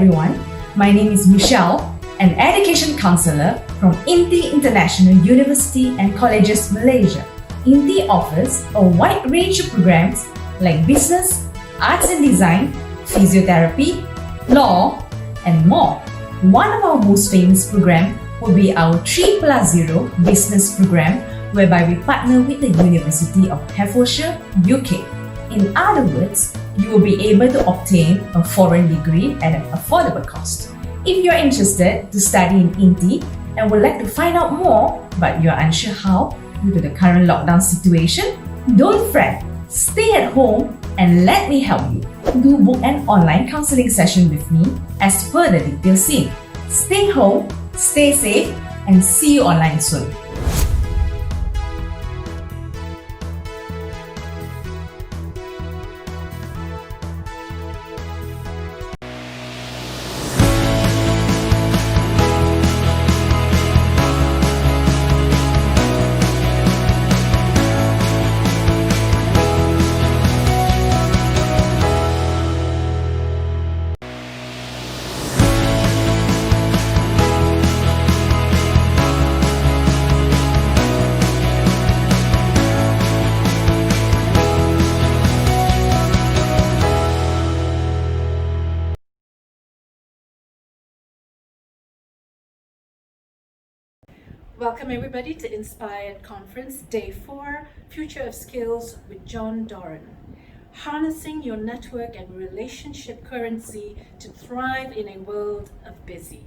everyone. My name is Michelle, an education counselor from INTI International University and Colleges Malaysia. INTI offers a wide range of programs like business, arts and design, physiotherapy, law, and more. One of our most famous programs will be our 3+0 business program, whereby we partner with the University of Hertfordshire, UK. In other words, you will be able to obtain a foreign degree at an affordable cost. If you're interested to study in INTI and would like to find out more, but you're unsure how due to the current lockdown situation, don't fret. Stay at home and let me help you. Do book an online counseling session with me as per the details seen. Stay home, stay safe, and see you online soon. Welcome everybody to Inspired Conference, Day 4, Future of Skills with John Doran. Harnessing your network and relationship currency to thrive in a world of busy.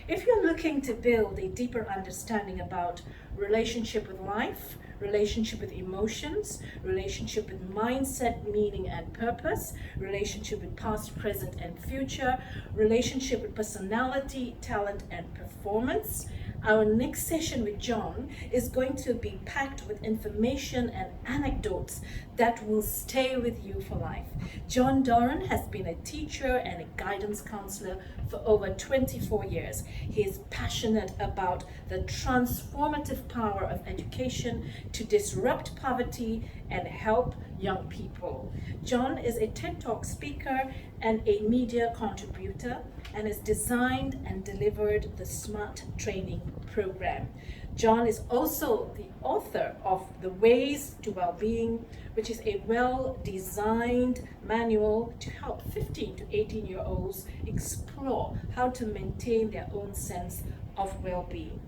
If you're looking to build a deeper understanding about relationship with life, relationship with emotions, relationship with mindset, meaning and purpose, relationship with past, present and future, relationship with personality, talent and performance, our next session with John is going to be packed with information and anecdotes that will stay with you for life. John Doran has been a teacher and a guidance counselor for over 24 years. He is passionate about the transformative power of education to disrupt poverty and help young people. John is a TED Talk speaker and a media contributor, and has designed and delivered the SMART training program. John is also the author of The Ways to Wellbeing, which is a well-designed manual to help 15 to 18-year-olds explore how to maintain their own sense of well-being.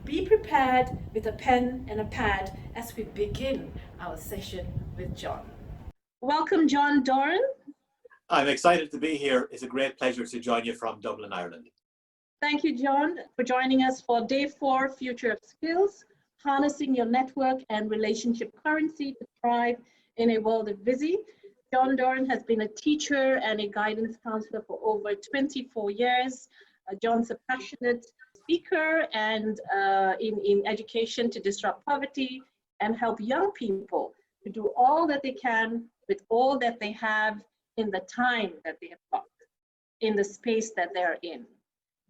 Be prepared with a pen and a pad as we begin our session with John. Welcome, John Doran. I'm excited to be here. It's a great pleasure to join you from Dublin, Ireland. Thank you, John, for joining us for Day 4, Future of Skills, Harnessing Your Network and Relationship Currency to Thrive in a World of Busy. John Doran has been a teacher and a guidance counselor for over 24 years. John's a passionate speaker and in education to disrupt poverty and help young people to do all that they can with all that they have in the time that they have got, in the space that they're in.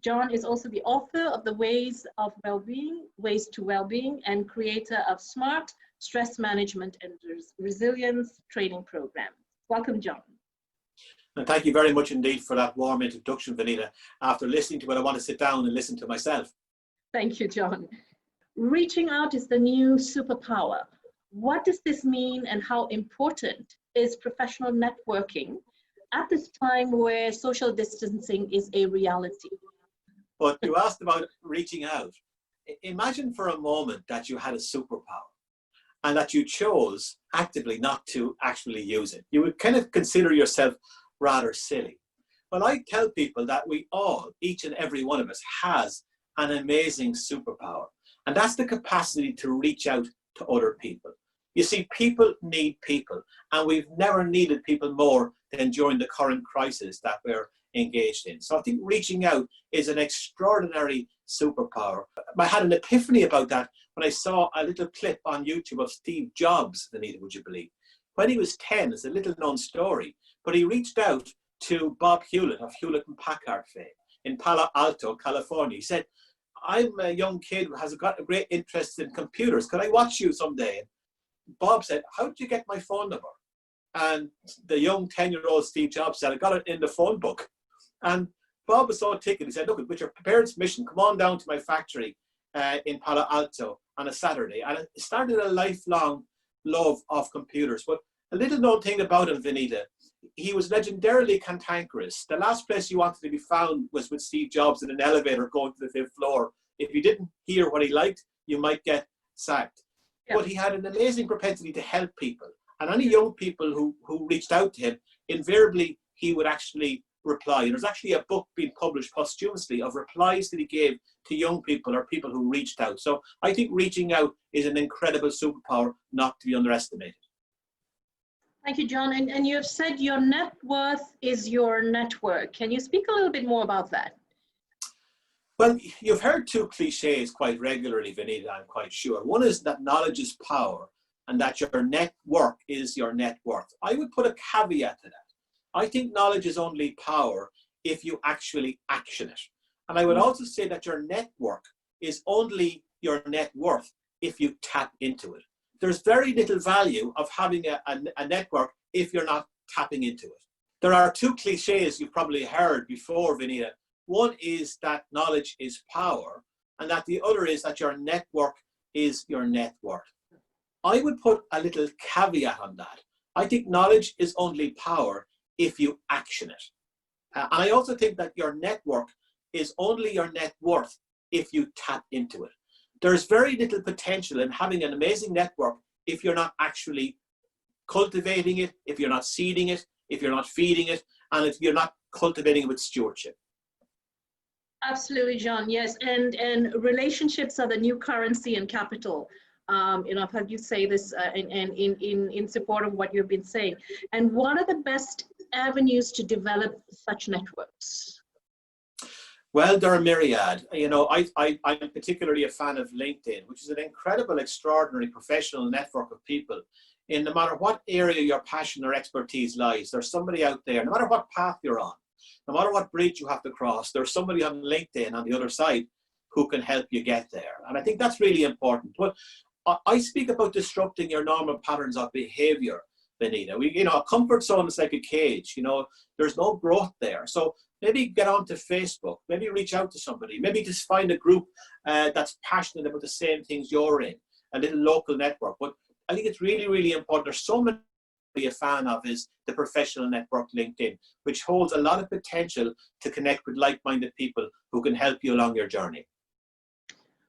John is also the author of The Ways of Wellbeing, Ways to Wellbeing, and creator of SMART, Stress Management and Resilience Training Program. Welcome, John. And thank you very much indeed for that warm introduction, Vanita. After listening to it, I want to sit down and listen to myself. Thank you, John. Reaching out is the new superpower. What does this mean and how important is professional networking at this time where social distancing is a reality? But you asked about reaching out. Imagine for a moment that you had a superpower and that you chose actively not to actually use it. You would kind of consider yourself rather silly. Well, I tell people that we all, each and every one of us, has an amazing superpower. And that's the capacity to reach out to other people. You see, people need people, and we've never needed people more than during the current crisis that we're engaged in. So I think reaching out is an extraordinary superpower. I had an epiphany about that when I saw a little clip on YouTube of Steve Jobs, Anita, would you believe? When he was 10, it's a little known story, but he reached out to Bob Hewlett of Hewlett and Packard fame in Palo Alto, California. He said, I'm a young kid who has got a great interest in computers. Could I watch you someday? Bob said, how did you get my phone number? And the young 10-year-old Steve Jobs said, I got it in the phone book. And Bob was so tickled. He said, look, with your parents' permission, come on down to my factory in Palo Alto on a Saturday. And it started a lifelong love of computers. But a little known thing about him, Vinita, he was legendarily cantankerous. The last place he wanted to be found was with Steve Jobs in an elevator going to the 5th floor. If you didn't hear what he liked, you might get sacked. Yeah. But he had an amazing propensity to help people. And any young people who reached out to him, invariably he would actually reply. And there's actually a book being published posthumously of replies that he gave to young people or people who reached out. So I think reaching out is an incredible superpower not to be underestimated. Thank you, John. And you have said your net worth is your network. Can you speak a little bit more about that? Well, you've heard two cliches quite regularly, Vinita, I'm quite sure. One is that knowledge is power and that your network is your net worth. I would put a caveat to that. I think knowledge is only power if you actually action it. And I would also say that your network is only your net worth if you tap into it. There's very little value of having a network if you're not tapping into it. There are two cliches you've probably heard before, Vinita. One is that knowledge is power, and that the other is that your network is your net worth. I would put a little caveat on that. I think knowledge is only power if you action it. And I also think that your network is only your net worth if you tap into it. There's very little potential in having an amazing network if you're not actually cultivating it, if you're not seeding it, if you're not feeding it, and if you're not cultivating it with stewardship. Absolutely, John. Yes, and relationships are the new currency and capital. I've heard you say this in support of what you've been saying. And what are the best avenues to develop such networks? Well, there are myriad. I'm particularly a fan of LinkedIn, which is an incredible, extraordinary professional network of people. In no matter what area your passion or expertise lies, there's somebody out there, no matter what path you're on, no matter what bridge you have to cross, there's somebody on LinkedIn on the other side who can help you get there. And I think that's really important. But I speak about disrupting your normal patterns of behavior, Vinita. A comfort zone is like a cage. There's no growth there. So maybe get onto Facebook, maybe reach out to somebody, maybe just find a group that's passionate about the same things you're in, a little local network. But I think it's really, really important. There's so many to be a fan of is the professional network LinkedIn, which holds a lot of potential to connect with like-minded people who can help you along your journey.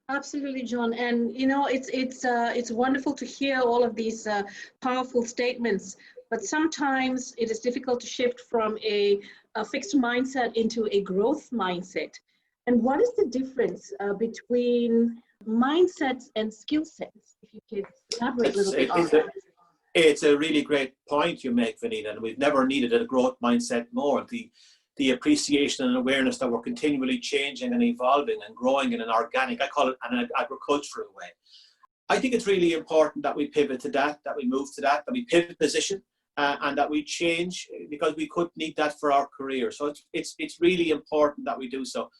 Absolutely, John. And it's wonderful to hear all of these powerful statements. But sometimes it is difficult to shift from a fixed mindset into a growth mindset. And what is the difference between mindsets and skill sets? If you could elaborate a little bit on that. It's a really great point you make, Vinita, and we've never needed a growth mindset more. The appreciation and awareness that we're continually changing and evolving and growing in an organic, I call it an agricultural way. I think it's really important that we pivot to that we move to that we pivot position and that we change, because we could need that for our career. So it's really important that we do so.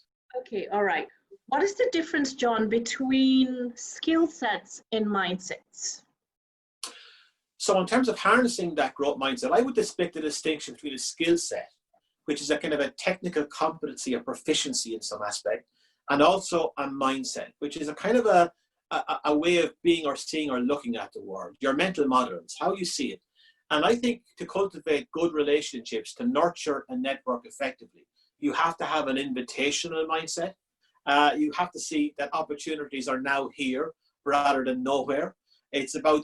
Okay, all right. What is the difference, John, between skill sets and mindsets? So in terms of harnessing that growth mindset, I would make the distinction between a skill set, which is a kind of a technical competency or proficiency in some aspect, and also a mindset, which is a kind of a way of being or seeing or looking at the world, your mental models, how you see it. And I think to cultivate good relationships, to nurture a network effectively, you have to have an invitational mindset. You have to see that opportunities are now here rather than nowhere. It's about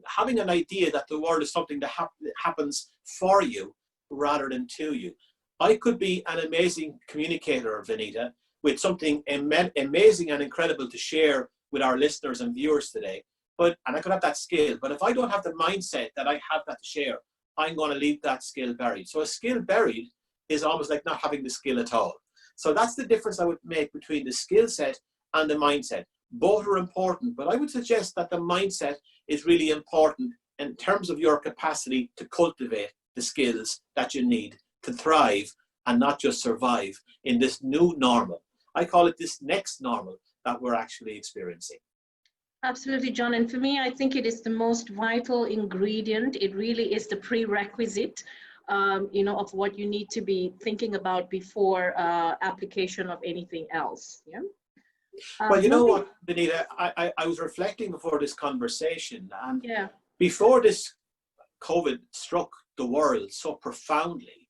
having an idea that the world is something that happens for you rather than to you. I could be an amazing communicator, Vinita, with something amazing and incredible to share with our listeners and viewers today. And I could have that skill, but if I don't have the mindset that I have that to share, I'm going to leave that skill buried. So a skill buried is almost like not having the skill at all. So that's the difference I would make between the skill set and the mindset. Both are important, but I would suggest that the mindset is really important in terms of your capacity to cultivate the skills that you need to thrive and not just survive in this new normal. I call it this next normal that we're actually experiencing. Absolutely, John. And for me, I think it is the most vital ingredient. It really is the prerequisite of what you need to be thinking about before application of anything else. Yeah. Well, you know what, Benita, I was reflecting before this conversation, and Yeah. before this COVID struck the world so profoundly,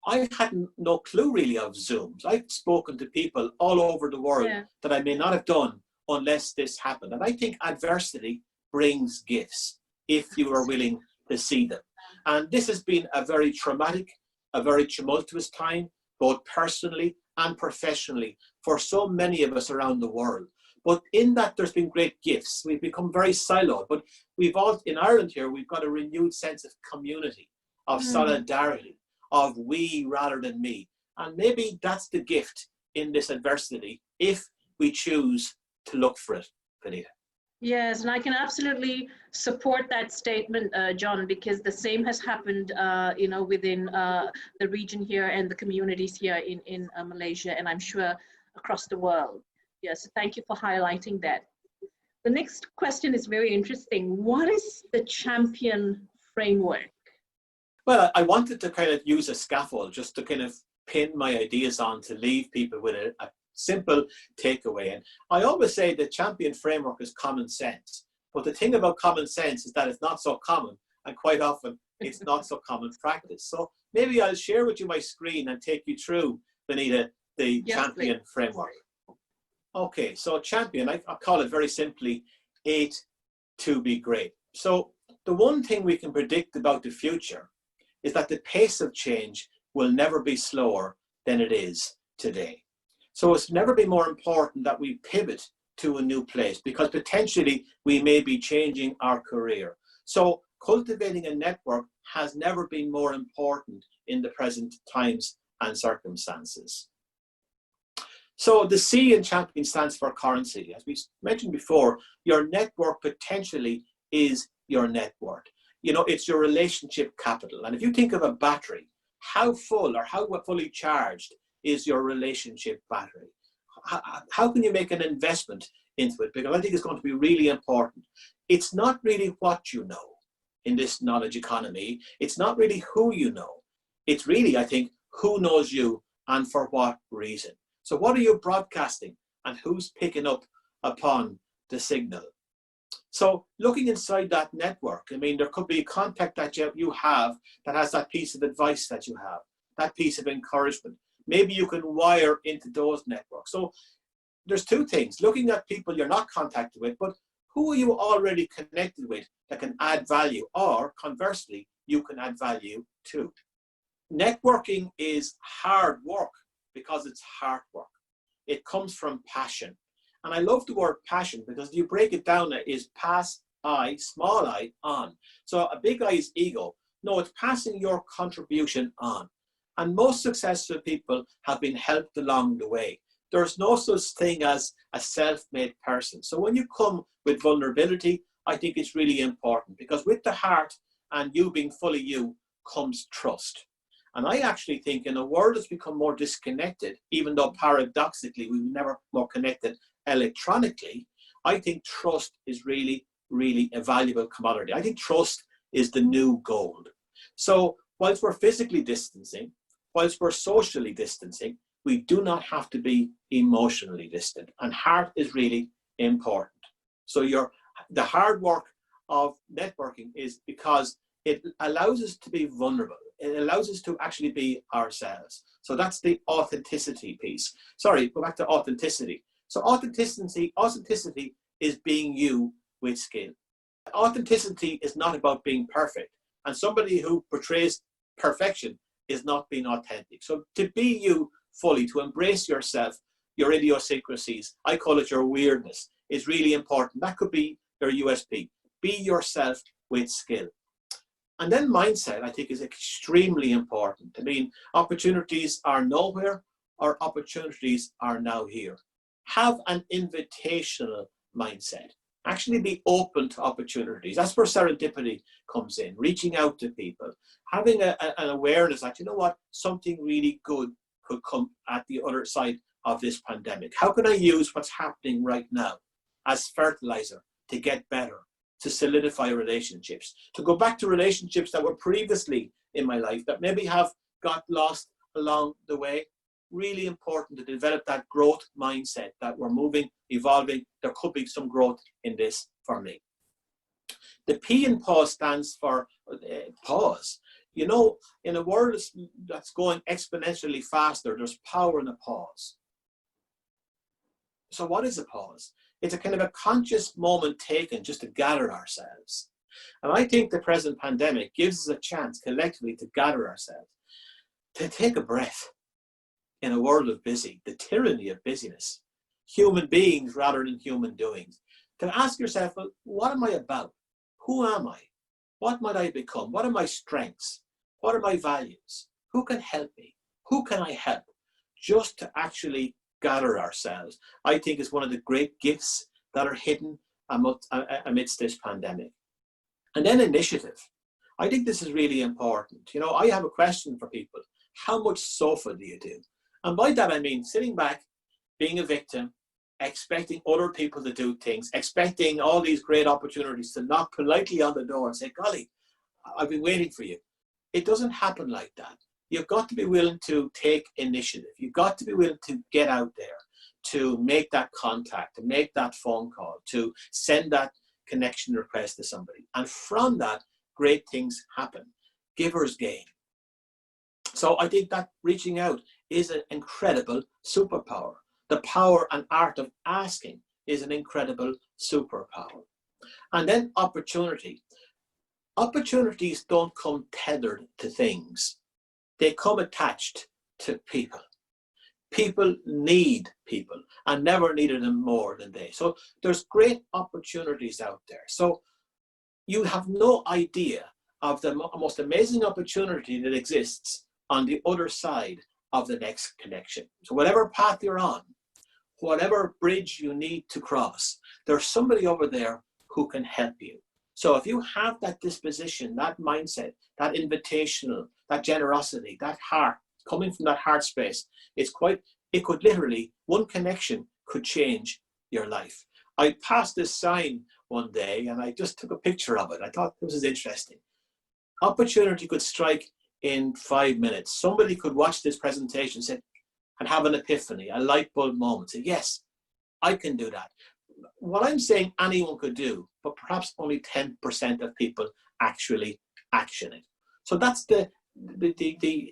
I had no clue really of Zooms. I've spoken to people all over the world that I may not have done unless this happened. And I think adversity brings gifts if you are willing to see them. And this has been a very traumatic, a very tumultuous time, both personally and professionally, for so many of us around the world. But in that, there's been great gifts. We've become very siloed, but we've all, in Ireland here, we've got a renewed sense of community, of solidarity, of we rather than me. And maybe that's the gift in this adversity, if we choose to look for it, Benita. Yes, and I can absolutely support that statement, John, because the same has happened, within the region here and the communities here in Malaysia, and I'm sure across the world. Yes, thank you for highlighting that. The next question is very interesting. What is the champion framework? Well, I wanted to kind of use a scaffold just to kind of pin my ideas on, to leave people with a simple takeaway. And I always say the champion framework is common sense. But the thing about common sense is that it's not so common, and quite often it's not so common practice. So maybe I'll share with you my screen and take you through, Benita, the champion framework. Okay, so champion, I call it very simply 8 to be great. So the one thing we can predict about the future is that the pace of change will never be slower than it is today. So it's never been more important that we pivot to a new place, because potentially we may be changing our career. So cultivating a network has never been more important in the present times and circumstances. So the C in champion stands for currency. As we mentioned before, your network potentially is your net worth. You know, it's your relationship capital. And if you think of a battery, how full or how fully charged is your relationship battery? How can you make an investment into it? Because I think it's going to be really important. It's not really what you know in this knowledge economy. It's not really who you know. It's really, I think, who knows you and for what reason. So what are you broadcasting, and who's picking up upon the signal? So looking inside that network, I mean, there could be contact that you have that has that piece of advice that you have, that piece of encouragement. Maybe you can wire into those networks. So there's two things: looking at people you're not contacted with, but who are you already connected with that can add value, or conversely, you can add value to. Networking is hard work because it's heart work. It comes from passion. And I love the word passion because you break it down, it is pass I, small I, on. So a big I is ego. No, it's passing your contribution on. And most successful people have been helped along the way. There's no such thing as a self-made person. So when you come with vulnerability, I think it's really important, because with the heart and you being fully you comes trust. And I actually think in a world that's become more disconnected, even though paradoxically we've never more connected electronically, I think trust is really, really a valuable commodity. I think trust is the new gold. So whilst we're physically distancing, whilst we're socially distancing, we do not have to be emotionally distant. And heart is really important. So the hard work of networking is because it allows us to be vulnerable. It allows us to actually be ourselves. So that's the authenticity piece. Sorry, go back to authenticity. So authenticity is being you with skill. Authenticity is not about being perfect. And somebody who portrays perfection is not being authentic. So to be you fully, to embrace yourself, your idiosyncrasies, I call it your weirdness, is really important. That could be your USP. Be yourself with skill. And then mindset, I think, is extremely important. I mean, opportunities are nowhere, or opportunities are now here. Have an invitational mindset. Actually be open to opportunities. That's where serendipity comes in, reaching out to people, having an awareness that, you know what, something really good could come at the other side of this pandemic. How can I use what's happening right now as fertilizer to get better, to solidify relationships, to go back to relationships that were previously in my life that maybe have got lost along the way. Really important to develop that growth mindset that we're moving, evolving. There could be some growth in this for me. The P in pause stands for pause. You know, in a world that's going exponentially faster, there's power in a pause. So what is a pause? It's a kind of a conscious moment taken just to gather ourselves. And I think the present pandemic gives us a chance collectively to gather ourselves, to take a breath in a world of busy, the tyranny of busyness, human beings rather than human doings. To ask yourself, well, what am I about? Who am I? What might I become? What are my strengths? What are my values? Who can help me? Who can I help? Just to actually gather ourselves, I think is one of the great gifts that are hidden amidst this pandemic. And then initiative. I think this is really important. You know, I have a question for people. How much sofa do you do? And by that I mean sitting back, being a victim, expecting other people to do things, expecting all these great opportunities to knock politely on the door and say, golly, I've been waiting for you. It doesn't happen like that. You've got to be willing to take initiative. You've got to be willing to get out there, to make that contact, to make that phone call, to send that connection request to somebody. And from that, great things happen. Givers gain. So I think that reaching out is an incredible superpower. The power and art of asking is an incredible superpower. And then opportunity. Opportunities don't come tethered to things. They come attached to people. People need people and never needed them more than they. So there's great opportunities out there. So you have no idea of the most amazing opportunity that exists on the other side of the next connection. So whatever path you're on, whatever bridge you need to cross, there's somebody over there who can help you. So if you have that disposition, that mindset, that invitational, that generosity, that heart, coming from that heart space, it could literally, one connection could change your life. I passed this sign one day and I just took a picture of it. I thought this is interesting. Opportunity could strike in 5 minutes. Somebody could watch this presentation and have an epiphany, a light bulb moment, say, yes, I can do that. What I'm saying anyone could do, but perhaps only 10% of people actually action it. So that's the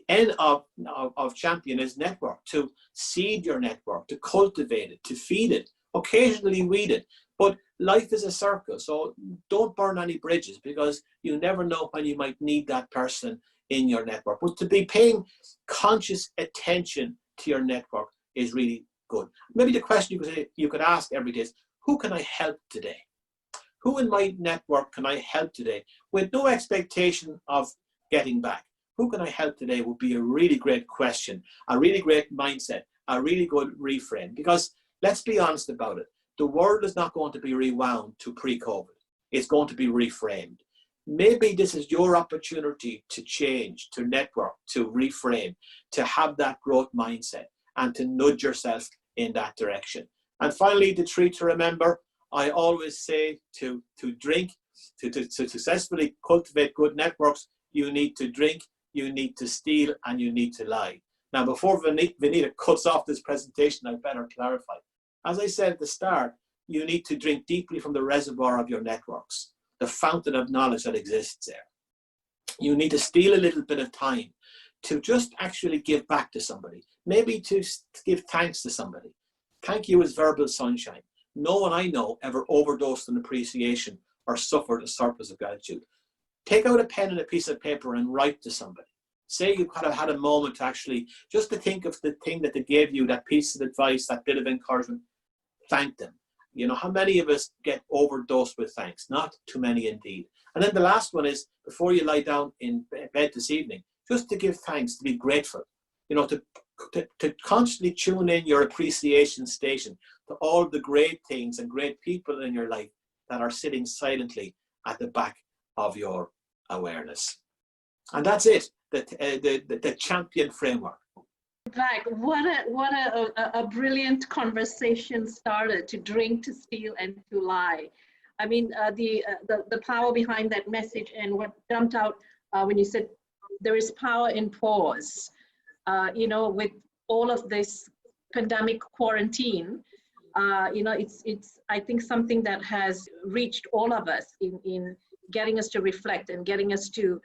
end of Champion is network, to seed your network, to cultivate it, to feed it, occasionally weed it. But life is a circle, so don't burn any bridges because you never know when you might need that person in your network. But to be paying conscious attention to your network is really good. Maybe the question you could ask every day is, who can I help today? Who in my network can I help today with no expectation of getting back? Who can I help today would be a really great question, a really great mindset, a really good reframe. Because let's be honest about it. The world is not going to be rewound to pre-COVID. It's going to be reframed. Maybe this is your opportunity to change, to network, to reframe, to have that growth mindset and to nudge yourself in that direction. And finally, the three to remember, I always say to drink, to successfully cultivate good networks, you need to drink, you need to steal, and you need to lie. Now, before Vinita cuts off this presentation, I better clarify. As I said at the start, you need to drink deeply from the reservoir of your networks, the fountain of knowledge that exists there. You need to steal a little bit of time to just actually give back to somebody, maybe to give thanks to somebody. Thank you is verbal sunshine. No one I know ever overdosed on appreciation or suffered a surplus of gratitude. Take out a pen and a piece of paper and write to somebody. Say you kind of had a moment to actually just to think of the thing that they gave you, that piece of advice, that bit of encouragement. Thank them. You know, how many of us get overdosed with thanks? Not too many indeed. And then the last one is, before you lie down in bed this evening, just to give thanks, to be grateful. You know, to constantly tune in your appreciation station to all the great things and great people in your life that are sitting silently at the back of your awareness. And that's it, the Champion framework. Like, what a brilliant conversation started, to drink, to steal, and to lie. I mean, the power behind that message, and what jumped out when you said there is power in pause. With all of this pandemic quarantine, it's I think something that has reached all of us in getting us to reflect and getting us to,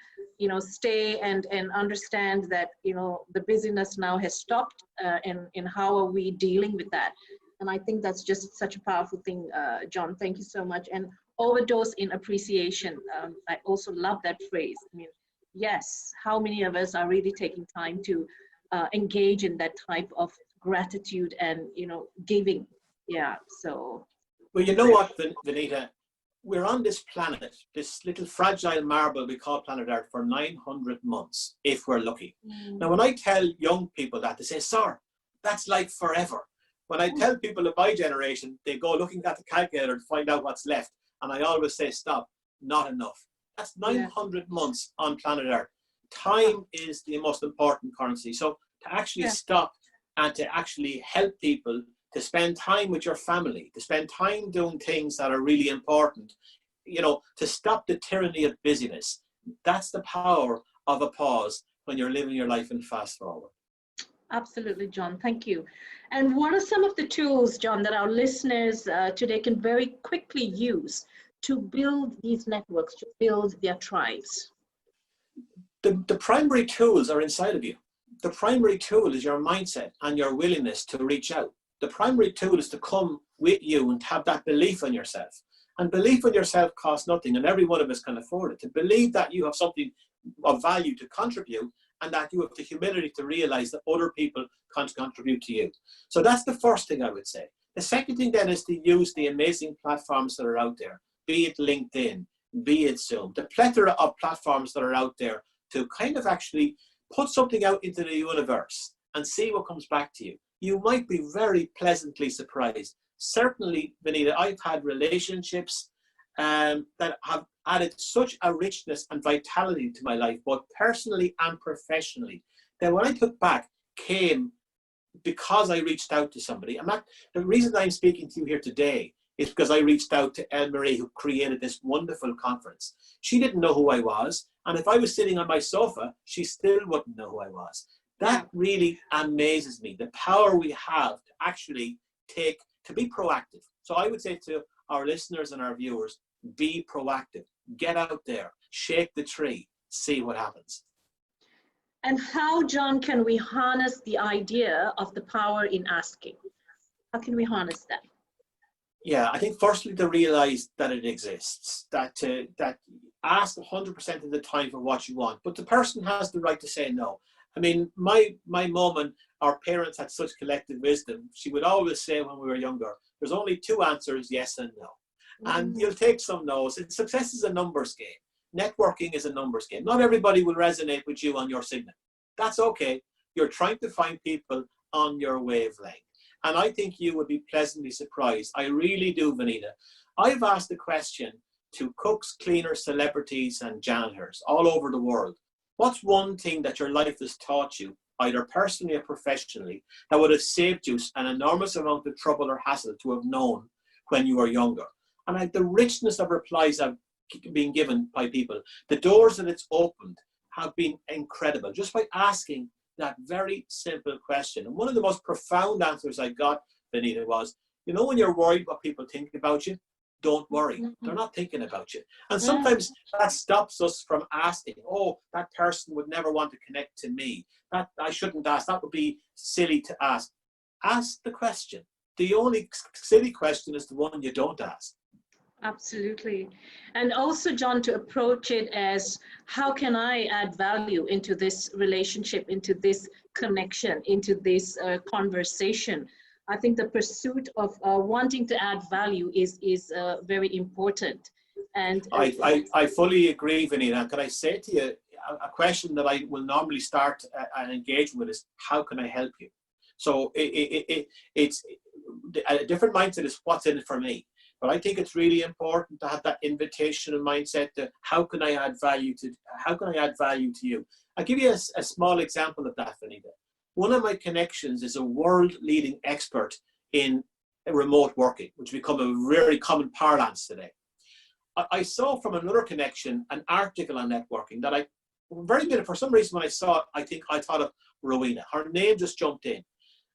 stay and understand that, the busyness now has stopped, and how are we dealing with that? And I think that's just such a powerful thing, John. Thank you so much. And overdose in appreciation. I also love that phrase. I mean, yes, how many of us are really taking time to engage in that type of gratitude and, giving? Yeah, so. Well, you know what, Vanita? We're on this planet, this little fragile marble we call planet Earth, for 900 months, if we're lucky. Now, when I tell young people that, they say, "Sir, that's like forever." When I tell people of my generation, they go looking at the calculator to find out what's left. And I always say, stop, not enough. That's 900 months on planet Earth. Time is the most important currency. So to actually stop and to actually help people, to spend time with your family, to spend time doing things that are really important, to stop the tyranny of busyness. That's the power of a pause when you're living your life in fast forward. Absolutely, John. Thank you. And what are some of the tools, John, that our listeners today can very quickly use to build these networks, to build their tribes? The primary tools are inside of you. The primary tool is your mindset and your willingness to reach out. The primary tool is to come with you and have that belief in yourself. And belief in yourself costs nothing, and every one of us can afford it. To believe that you have something of value to contribute, and that you have the humility to realize that other people can contribute to you. So that's the first thing I would say. The second thing then is to use the amazing platforms that are out there, be it LinkedIn, be it Zoom, the plethora of platforms that are out there, to kind of actually put something out into the universe and see what comes back to you. You might be very pleasantly surprised. Certainly, Vanita, I've had relationships that have added such a richness and vitality to my life, both personally and professionally, that when I took back came because I reached out to somebody. The reason I'm speaking to you here today is because I reached out to Elle Marie, who created this wonderful conference. She didn't know who I was, and if I was sitting on my sofa, she still wouldn't know who I was. That really amazes me, the power we have to actually to be proactive. So I would say to our listeners and our viewers, be proactive. Get out there, shake the tree, see what happens. And how, John, can we harness the idea of the power in asking? How can we harness that? Yeah, I think firstly to realize that it exists, that ask 100% of the time for what you want, but the person has the right to say no. I mean, my mum and our parents had such collective wisdom. She would always say when we were younger, there's only two answers, yes and no. And you'll take some no's. And success is a numbers game. Networking is a numbers game. Not everybody will resonate with you on your signal. That's okay. You're trying to find people on your wavelength. And I think you would be pleasantly surprised. I really do, Vanita. I've asked the question to cooks, cleaners, celebrities, and janitors all over the world. What's one thing that your life has taught you, either personally or professionally, that would have saved you an enormous amount of trouble or hassle to have known when you were younger? And the richness of replies I've been given by people, the doors that it's opened have been incredible, just by asking that very simple question. And one of the most profound answers I got, Vanita, was, when you're worried what people think about you, don't worry. They're not thinking about you. And sometimes that stops us from asking, oh, that person would never want to connect to me. That I shouldn't ask. That would be silly to ask. Ask the question. The only silly question is the one you don't ask. Absolutely. And also, John, to approach it as, how can I add value into this relationship, into this connection, into this conversation? I think the pursuit of wanting to add value is very important. And I fully agree, Vanita. Can I say to you, a question that I will normally start an engagement with is, how can I help you? So it's a different mindset is, what's in it for me? But I think it's really important to have that invitational mindset to, how can I add value to you? I'll give you a small example of that, Vanita. One of my connections is a world-leading expert in remote working, which has become a very common parlance today. I saw from another connection an article on networking that I very bit, for some reason, when I saw it, I thought of Rowena. Her name just jumped in.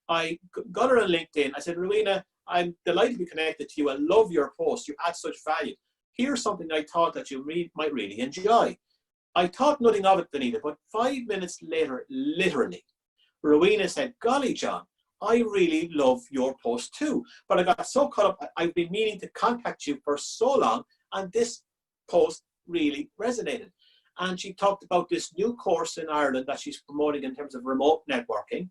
I got her on LinkedIn. I said, Rowena, I'm delighted to be connected to you. I love your post. You add such value. Here's something I thought that you might really enjoy. I thought nothing of it, Benita, but 5 minutes later, literally, Rowena said, golly, John, I really love your post too. But I got so caught up, I've been meaning to contact you for so long, and this post really resonated. And she talked about this new course in Ireland that she's promoting in terms of remote networking.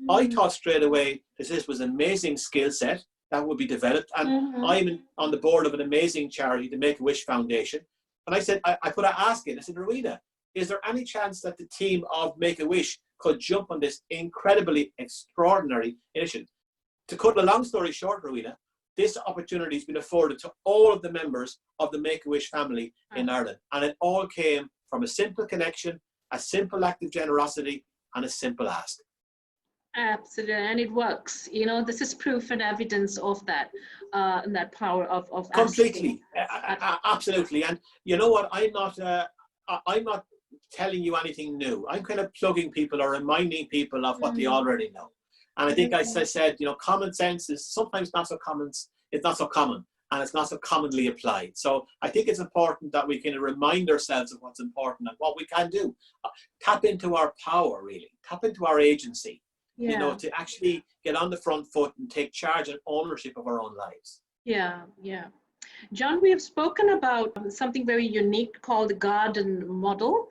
I thought straight away this was an amazing skill set that would be developed. And I'm on the board of an amazing charity, the Make-A-Wish Foundation. And I said, I put an ask in. I said, Rowena, is there any chance that the team of Make-A-Wish could jump on this incredibly extraordinary initiative? To cut a long story short, Rowena, this opportunity has been afforded to all of the members of the Make-A-Wish family in Ireland. And it all came from a simple connection, a simple act of generosity, and a simple ask. Absolutely, and it works. You know, this is proof and evidence of that, and that power of completely, absolutely. And you know what? I'm not telling you anything new. I'm kind of plugging people or reminding people of what they already know. And I think, as I said, you know, common sense is sometimes not so common. It's not so common, and it's not so commonly applied. So I think it's important that we can remind ourselves of what's important and what we can do. Tap into our power, really. Tap into our agency. Yeah. You know, to actually get on the front foot and take charge and ownership of our own lives. Yeah, yeah. John, we have spoken about something very unique called the garden model,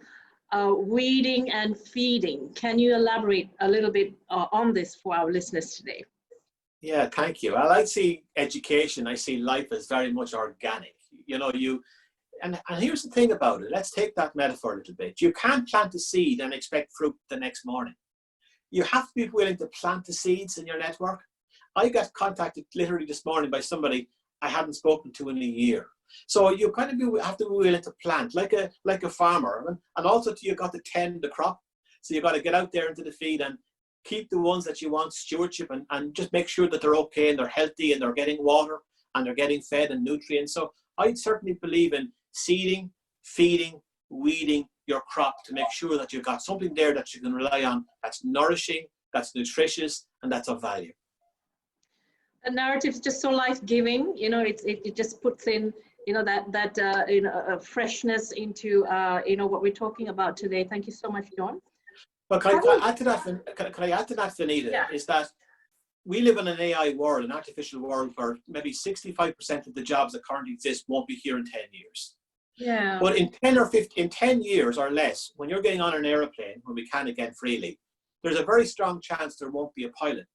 weeding and feeding. Can you elaborate a little bit on this for our listeners today? Yeah, thank you. Well, I see education, I see life as very much organic. You know, and here's the thing about it. Let's take that metaphor a little bit. You can't plant a seed and expect fruit the next morning. You have to be willing to plant the seeds in your network. I got contacted literally this morning by somebody I hadn't spoken to in a year. So you kind of have to be willing to plant like a farmer, and also you got to tend the crop. So you got to get out there into the field and keep the ones that you want stewardship and just make sure that they're okay and they're healthy and they're getting water and they're getting fed and nutrients. So I certainly believe in seeding, feeding, weeding your crop to make sure that you've got something there that you can rely on that's nourishing, that's nutritious, and that's of value. A narrative is just so life-giving. You know, it just puts in, you know, that you know, freshness into you know, what we're talking about today. Thank you so much, John. Well, can I add to that, Vanita? Yeah. Is that we live in an AI world, an artificial world, where maybe 65% of the jobs that currently exist won't be here in 10 years. Yeah. But in 10 years or less, when you're getting on an aeroplane, when we can again freely, there's a very strong chance there won't be a pilot.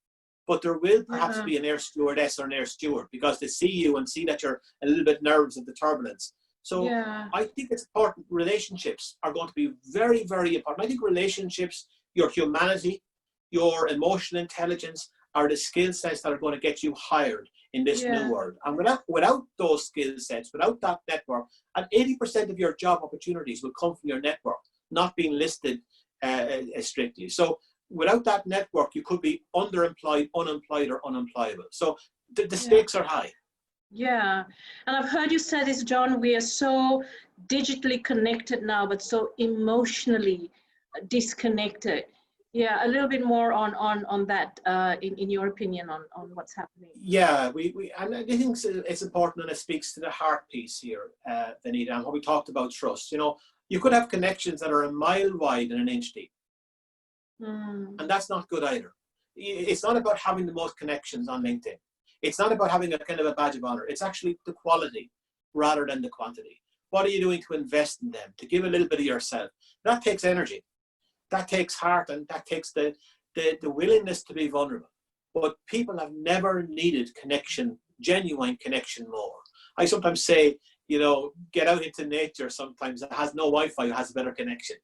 But there will perhaps be an air stewardess or an air steward, because they see you and see that you're a little bit nervous of the turbulence. So I think it's important. Relationships are going to be very, very important. I think relationships, your humanity, your emotional intelligence are the skill sets that are going to get you hired in this new world. And without those skill sets, without that network, and 80% of your job opportunities will come from your network, not being listed strictly. So without that network, you could be underemployed, unemployed, or unemployable. So the stakes are high. Yeah, and I've heard you say this, John, we are so digitally connected now, but so emotionally disconnected. Yeah, a little bit more on that, in your opinion, on what's happening. Yeah, and I think it's important, and it speaks to the heart piece here, Vanita, and what we talked about trust. You know, you could have connections that are a mile wide and an inch deep. And that's not good either. It's not about having the most connections on LinkedIn. It's not about having a kind of a badge of honor. It's actually the quality rather than the quantity. What are you doing to invest in them, to give a little bit of yourself? That takes energy. That takes heart, and that takes the willingness to be vulnerable. But people have never needed connection, genuine connection more. I sometimes say, you know, get out into nature sometimes. It has no Wi-Fi, it has a better connection.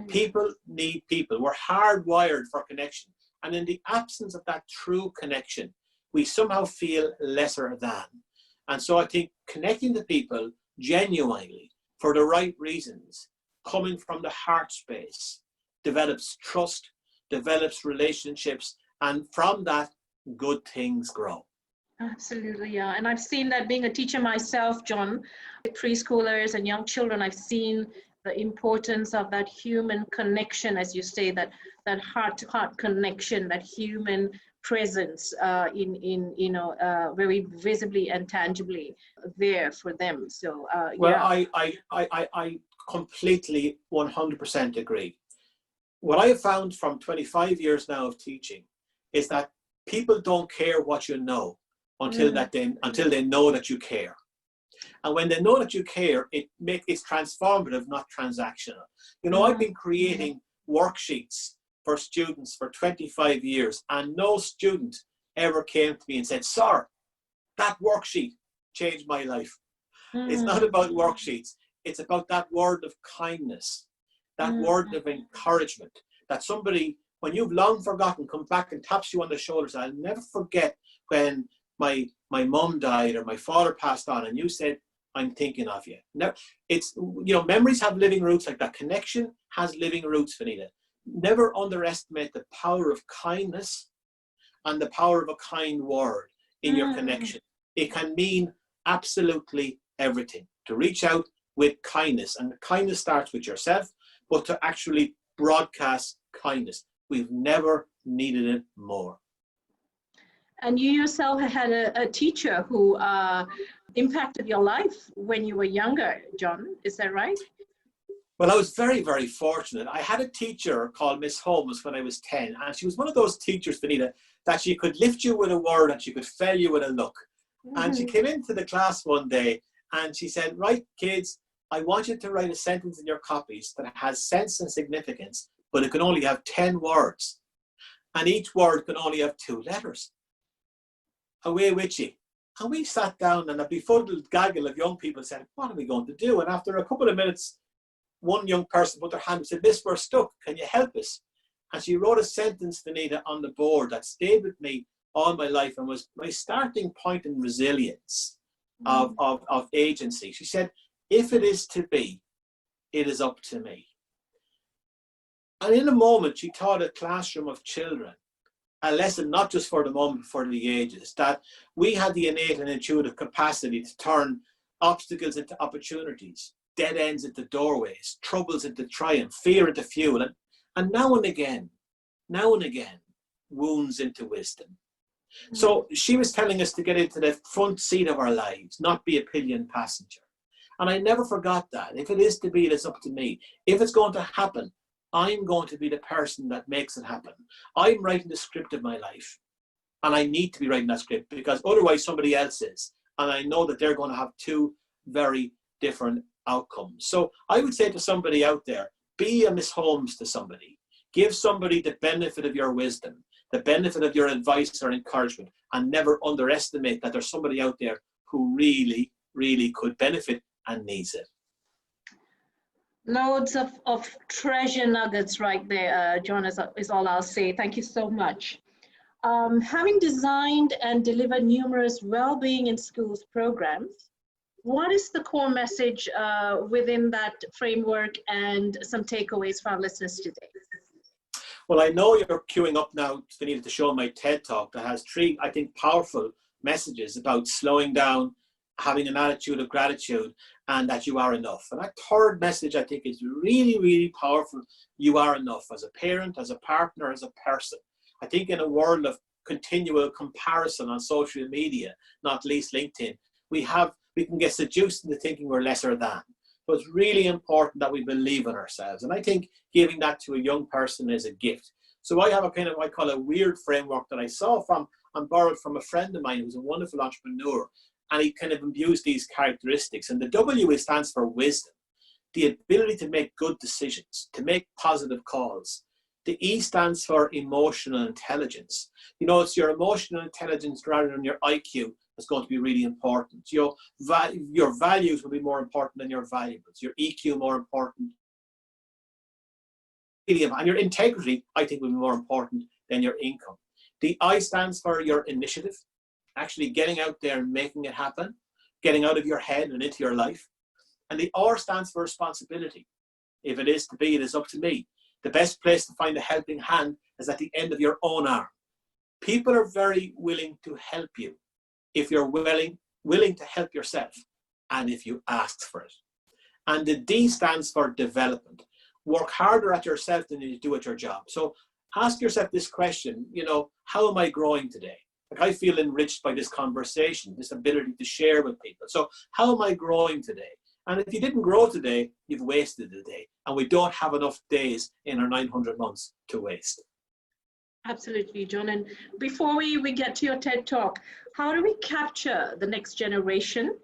People need people. We're hardwired for connection. And in the absence of that true connection, we somehow feel lesser than. And so I think connecting to people genuinely for the right reasons, coming from the heart space, develops trust, develops relationships, and from that, good things grow. Absolutely, yeah. And I've seen that being a teacher myself, John, with preschoolers and young children. I've seen the importance of that human connection, as you say, that heart-to-heart connection, that human presence in very visibly and tangibly there for them. So Well, yeah. I completely 100% agree. What I have found from 25 years now of teaching is that people don't care what you know until they know that you care. And when they know that you care, it's transformative, not transactional. You know, I've been creating worksheets for students for 25 years, and no student ever came to me and said, "Sir, that worksheet changed my life." It's not about worksheets. It's about that word of kindness, that word of encouragement, that somebody, when you've long forgotten, comes back and taps you on the shoulders. I'll never forget when my mum died or my father passed on and you said, "I'm thinking of you." Now, it's, you know, memories have living roots like that. Connection has living roots, Vanita. Never underestimate the power of kindness and the power of a kind word in your connection. It can mean absolutely everything. To reach out with kindness, and kindness starts with yourself, but to actually broadcast kindness. We've never needed it more. And you yourself had a teacher who impacted your life when you were younger, John. Is that right? Well, I was very, very fortunate. I had a teacher called Miss Holmes when I was 10, and she was one of those teachers, Vanita, that she could lift you with a word and she could fail you with a look. And she came into the class one day and she said, "Right, kids, I want you to write a sentence in your copies that has sense and significance, but it can only have 10 words. And each word can only have 2 letters. Away with you." And we sat down, and a befuddled gaggle of young people said, "What are we going to do?" And after a couple of minutes, one young person put their hand and said, "Miss, we're stuck. Can you help us?" And she wrote a sentence, Vanita, on the board that stayed with me all my life and was my starting point in resilience of agency. She said, "If it is to be, it is up to me." And in a moment, she taught a classroom of children a lesson, not just for the moment, but for the ages, that we had the innate and intuitive capacity to turn obstacles into opportunities, dead ends into doorways, troubles into triumph, fear into fuel, and now and again, wounds into wisdom. So she was telling us to get into the front seat of our lives, not be a pillion passenger. And I never forgot that. If it is to be, it's up to me. If it's going to happen, I'm going to be the person that makes it happen. I'm writing the script of my life. And I need to be writing that script because otherwise somebody else is. And I know that they're going to have 2 very different outcomes. So I would say to somebody out there, be a Miss Holmes to somebody. Give somebody the benefit of your wisdom, the benefit of your advice or encouragement, and never underestimate that there's somebody out there who really, really could benefit and needs it. Loads of treasure nuggets right there, John, is all I'll say. Thank you so much. Having designed and delivered numerous well-being in schools programs, what is the core message within that framework and some takeaways for our listeners today? Well, I know you're queuing up now, Vanita, to show my TED Talk that has 3, I think, powerful messages about slowing down, having an attitude of gratitude, and that you are enough. And that 3rd message, I think, is really, really powerful. You are enough as a parent, as a partner, as a person. I think in a world of continual comparison on social media, not least LinkedIn, we can get seduced into thinking we're lesser than. So it's really important that we believe in ourselves. And I think giving that to a young person is a gift. So I have a kind of, I call a weird framework that I saw from and borrowed from a friend of mine who's a wonderful entrepreneur. And he kind of imbues these characteristics. And the W stands for wisdom, the ability to make good decisions, to make positive calls. The E stands for emotional intelligence. You know, it's your emotional intelligence rather than your IQ that's going to be really important. Your values will be more important than your valuables. Your EQ more important. And your integrity, I think, will be more important than your income. The I stands for your initiative, actually getting out there and making it happen, getting out of your head and into your life. And the R stands for responsibility. If it is to be, it is up to me. The best place to find a helping hand is at the end of your own arm. People are very willing to help you if you're willing to help yourself and if you ask for it. And the D stands for development. Work harder at yourself than you do at your job. So ask yourself this question, you know, how am I growing today? Like, I feel enriched by this conversation, this ability to share with people. So how am I growing today? And if you didn't grow today, you've wasted the day. And we don't have enough days in our 900 months to waste. Absolutely, John. And before we get to your TED Talk, how do we capture the next generation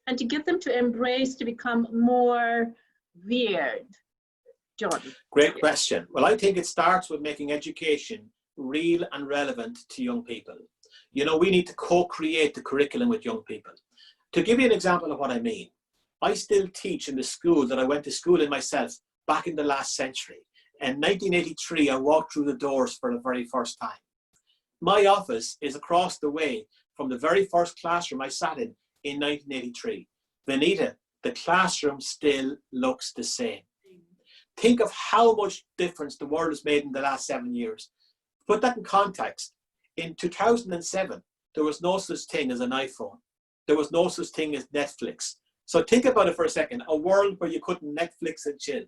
and to get them to embrace, to become more weird? John. Great question. Well, I think it starts with making education real and relevant to young people. You know, we need to co-create the curriculum with young people. To give you an example of what I mean, I still teach in the school that I went to school in myself back in the last century. In 1983, I walked through the doors for the very first time. My office is across the way from the very first classroom I sat in 1983. Venita, the classroom still looks the same. Think of how much difference the world has made in the last 7 years. Put that in context. In 2007, there was no such thing as an iPhone. There was no such thing as Netflix. So think about it for a second, a world where you couldn't Netflix and chill.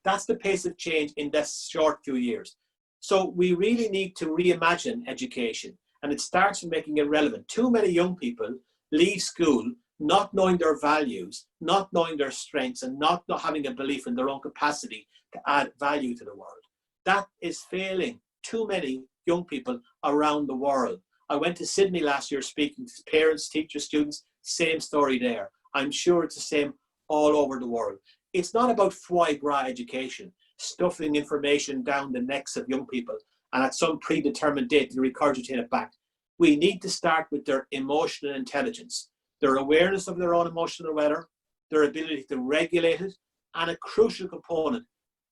That's the pace of change in this short few years. So we really need to reimagine education, and it starts from making it relevant. Too many young people leave school not knowing their values, not knowing their strengths, and not having a belief in their own capacity to add value to the world. That is failing too many young people around the world. I went to Sydney last year speaking to parents, teachers, students, same story there. I'm sure it's the same all over the world. It's not about foie gras education, stuffing information down the necks of young people and at some predetermined date to regurgitate it back. We need to start with their emotional intelligence, their awareness of their own emotional weather, their ability to regulate it, and a crucial component,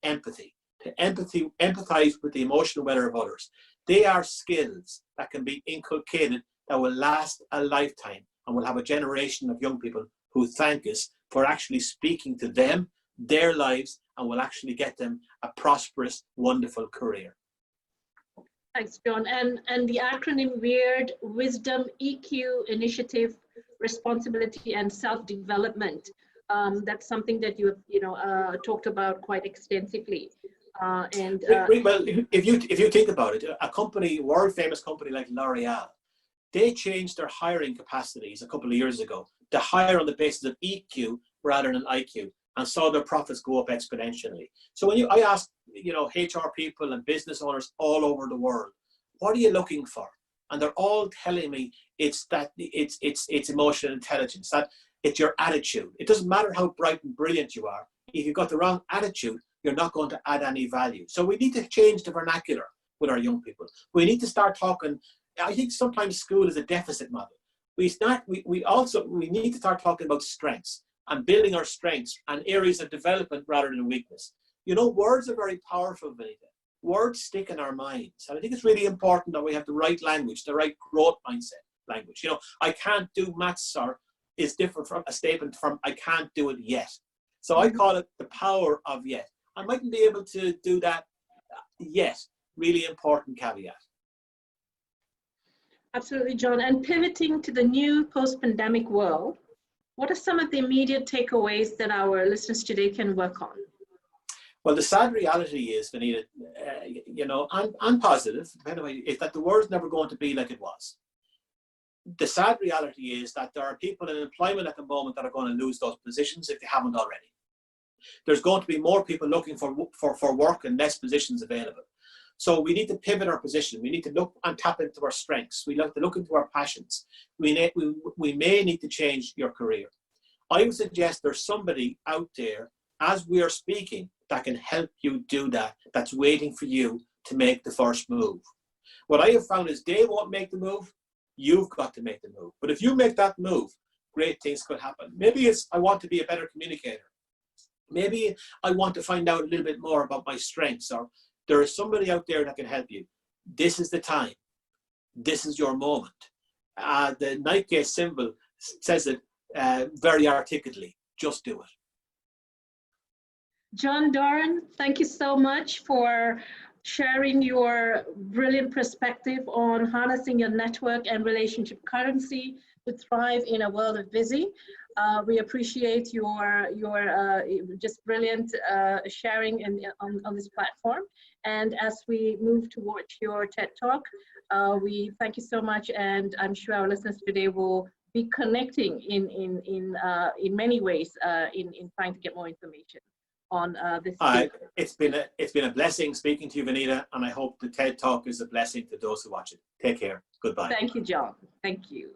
empathy. To empathize with the emotional weather of others. They are skills that can be inculcated that will last a lifetime and will have a generation of young people who thank us for actually speaking to them, their lives, and will actually get them a prosperous, wonderful career. Thanks, John. And the acronym WEIRD, Wisdom, EQ, Initiative, Responsibility, and Self-Development. That's something that you have talked about quite extensively. Well, if you think about it, a company, world famous company like L'Oreal, they changed their hiring capacities a couple of years ago to hire on the basis of EQ rather than IQ, and saw their profits go up exponentially. So when I ask, HR people and business owners all over the world, what are you looking for? And they're all telling me it's emotional intelligence, that it's your attitude. It doesn't matter how bright and brilliant you are. If you've got the wrong attitude, you're not going to add any value. So we need to change the vernacular with our young people. We need to start talking. I think sometimes school is a deficit model. We need to start talking about strengths and building our strengths and areas of development rather than weakness. Words are very powerful, Venita. Words stick in our minds. And I think it's really important that we have the right language, the right growth mindset language. I can't do maths is different from a statement from I can't do it yet. So I call it the power of yet. I mightn't be able to do that yet. Really important caveat. Absolutely, John. And pivoting to the new post-pandemic world, what are some of the immediate takeaways that our listeners today can work on? Well, the sad reality is, Venita, I'm positive, is that the world's never going to be like it was. The sad reality is that there are people in employment at the moment that are going to lose those positions if they haven't already. There's going to be more people looking for work and less positions available. So we need to pivot our position. We need to look and tap into our strengths. We have to look into our passions. We may need to change your career. I would suggest there's somebody out there as we are speaking that can help you do that, that's waiting for you to make the first move. What I have found is they won't make the move. You've got to make the move. But if you make that move, great things could happen. Maybe it's I want to be a better communicator. Maybe I want to find out a little bit more about my strengths, or there is somebody out there that can help you. This is the time. This is your moment. The Nike symbol says it very articulately. Just do it. John Doran, thank you so much for sharing your brilliant perspective on harnessing your network and relationship currency to thrive in a world of busy. We appreciate your just brilliant sharing on this platform. And as we move towards your TED Talk, we thank you so much, and I'm sure our listeners today will be connecting in many ways in trying to get more information on this. It's been a blessing speaking to you, Vanita, and I hope the TED Talk is a blessing to those who watch it. Take care. Goodbye. Thank you, John. Thank you.